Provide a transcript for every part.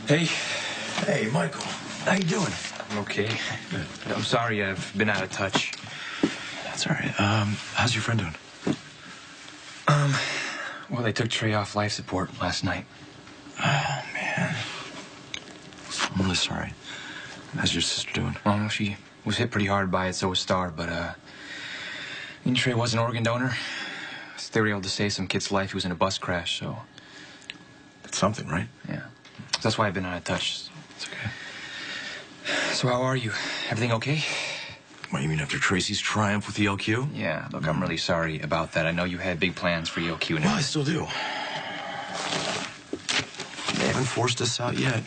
Hey. Hey, Michael. How you doing? I'm okay. Good. I'm sorry I've been out of touch. That's all right. How's your friend doing? Well, they took Trey off life support last night. Oh, man. I'm really sorry. How's your sister doing? Well, she was hit pretty hard by it, so was Star, but, Trey was an organ donor. They were able to save some kid's life. He was in a bus crash, so... That's something, right? Yeah. That's why I've been out of touch. It's okay. So how are you? Everything okay? What, you mean after Tracy's triumph with the ELQ? Yeah, look, I'm really sorry about that. I know you had big plans for ELQ and Well, I still do. They haven't forced us out yet.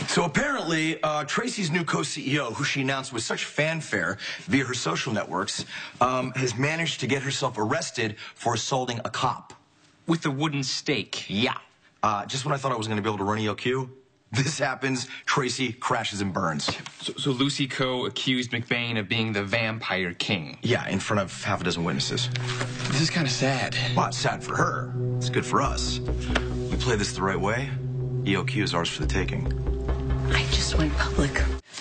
So apparently, Tracy's new co-CEO, who she announced with such fanfare via her social networks, has managed to get herself arrested for assaulting a cop. With a wooden stake. Yeah. Just when I thought I was going to be able to run ELQ, this happens. Tracy crashes and burns. So Lucy Coe accused McBain of being the vampire king. Yeah, in front of half a dozen witnesses. This is kind of sad. Well, it's sad for her. It's good for us. We play this the right way. ELQ is ours for the taking. I just went public.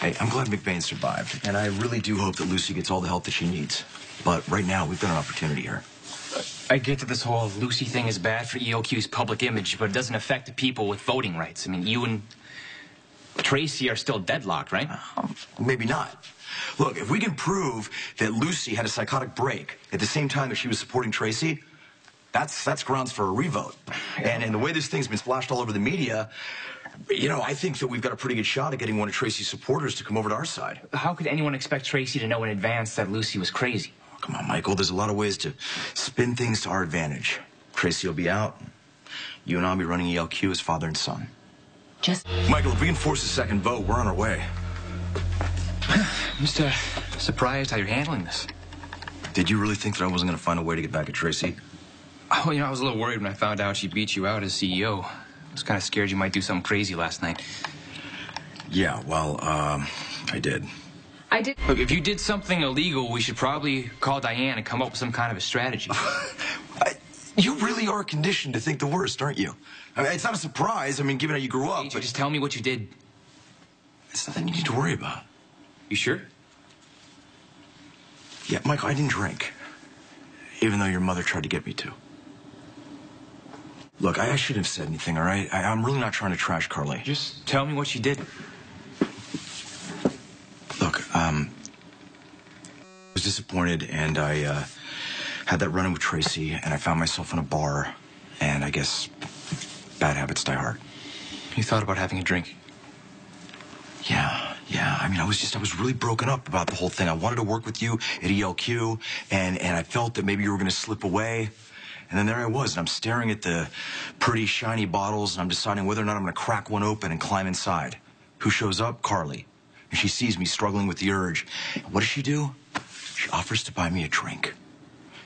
Hey, I'm glad McBain survived, and I really do hope that Lucy gets all the help that she needs. But right now, we've got an opportunity here. I get that this whole Lucy thing is bad for ELQ's public image, but it doesn't affect the people with voting rights. I mean, you and Tracy are still deadlocked, right? Maybe not. Look, if we can prove that Lucy had a psychotic break at the same time that she was supporting Tracy, that's grounds for a revote. And the way this thing's been splashed all over the media, you know, I think that we've got a pretty good shot at getting one of Tracy's supporters to come over to our side. How could anyone expect Tracy to know in advance that Lucy was crazy? Oh, come on, Michael. There's a lot of ways to spin things to our advantage. Tracy will be out. You and I'll be running ELQ as father and son. Michael, if we can force a second vote, we're on our way. I'm just surprised how you're handling this. Did you really think that I wasn't going to find a way to get back at Tracy? Oh, I was a little worried when I found out she beat you out as CEO. I was kind of scared you might do something crazy last night. Yeah, well, I did. Look, if you did something illegal, we should probably call Diane and come up with some kind of a strategy. You really are conditioned to think the worst, aren't you? I mean, it's not a surprise. I mean, given how you grew up. But just tell me what you did. It's nothing you need to worry about. You sure? Yeah, Michael, I didn't drink. Even though your mother tried to get me to. Look, I shouldn't have said anything, all right? I'm really not trying to trash Carly. Just tell me what you did. Look, I was disappointed, and I had that run-in with Tracy, and I found myself in a bar, and I guess bad habits die hard. You thought about having a drink? Yeah. I mean, I was really broken up about the whole thing. I wanted to work with you at ELQ, and I felt that maybe you were going to slip away. And then there I was, and I'm staring at the pretty shiny bottles, and I'm deciding whether or not I'm going to crack one open and climb inside. Who shows up? Carly. And she sees me struggling with the urge. And what does she do? She offers to buy me a drink.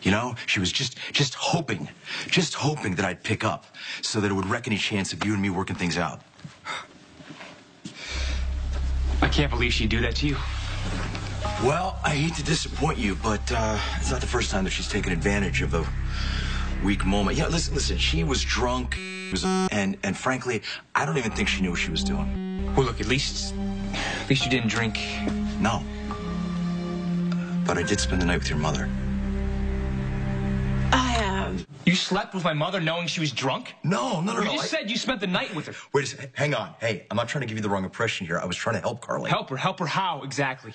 You know, she was just hoping that I'd pick up so that it would wreck any chance of you and me working things out. I can't believe she'd do that to you. Well, I hate to disappoint you, but it's not the first time that she's taken advantage of a weak moment. Yeah, listen, she was drunk, and frankly, I don't even think she knew what she was doing. Well, look, at least you didn't drink. No. But I did spend the night with your mother. You slept with my mother knowing she was drunk? No. You just said you spent the night with her. Wait a second. Hang on. Hey, I'm not trying to give you the wrong impression here. I was trying to help Carly. Help her how, exactly?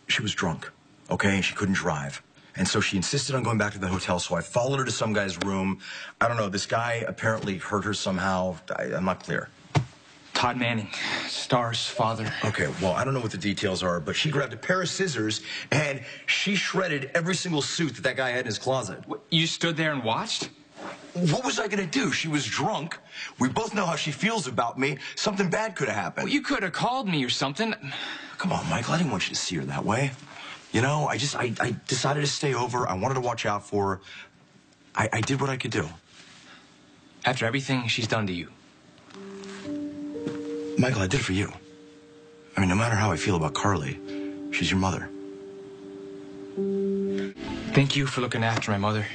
She was drunk, okay, and she couldn't drive. And so she insisted on going back to the hotel, so I followed her to some guy's room. I don't know, this guy apparently hurt her somehow. I'm not clear. Todd Manning, Star's father. Okay, well, I don't know what the details are, but she grabbed a pair of scissors and she shredded every single suit that guy had in his closet. What, you stood there and watched? What was I gonna do? She was drunk. We both know how she feels about me. Something bad could have happened. Well, you could have called me or something. Come on, Michael, I didn't want you to see her that way. You know, I decided to stay over. I wanted to watch out for her. I did what I could do. After everything she's done to you. Michael, I did it for you. I mean, no matter how I feel about Carly, she's your mother. Thank you for looking after my mother.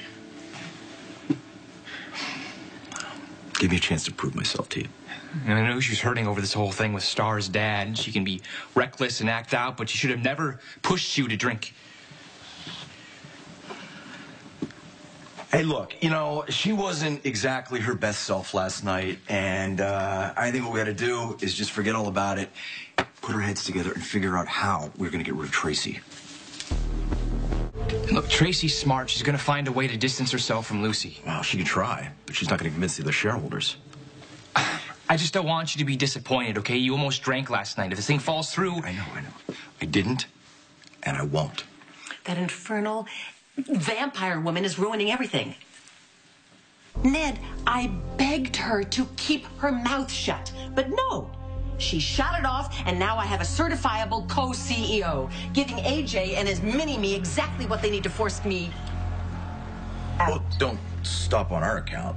give me a chance to prove myself to you. And I know she's hurting over this whole thing with Star's dad, and she can be reckless and act out, but she should have never pushed you to drink. Hey, look, you know, she wasn't exactly her best self last night, and I think what we got to do is just forget all about it, put our heads together, and figure out how we're going to get rid of Tracy. Look, Tracy's smart. She's going to find a way to distance herself from Lucy. Well, she can try, but she's not going to convince the other shareholders. I just don't want you to be disappointed, okay? You almost drank last night. If this thing falls through... I know. I didn't, and I won't. That infernal vampire woman is ruining everything. Ned, I begged her to keep her mouth shut, but no. She shot it off, and now I have a certifiable co-CEO, giving AJ and his mini-me exactly what they need to force me out. Well, don't stop on our account.